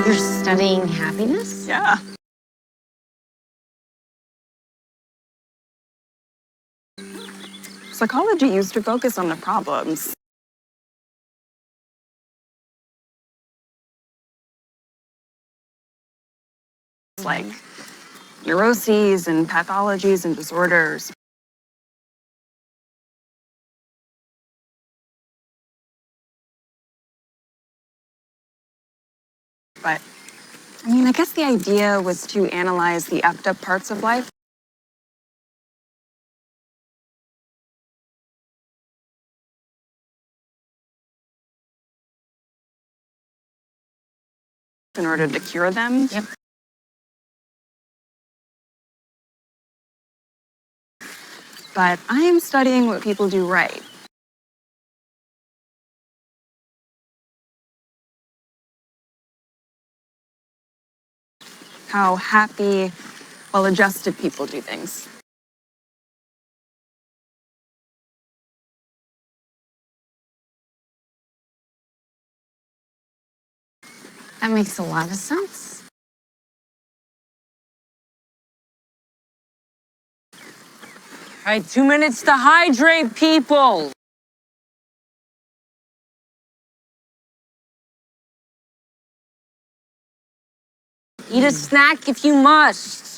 You're studying happiness? Yeah. Psychology used to focus on the problems. Like neuroses and pathologies and disorders. But, I mean, I guess the idea was to analyze the effed up parts of life. In order to cure them. Yep. But I'm studying what people do right. How happy, well-adjusted people do things. That makes a lot of sense. All right, 2 minutes to hydrate, people. Eat a snack if you must.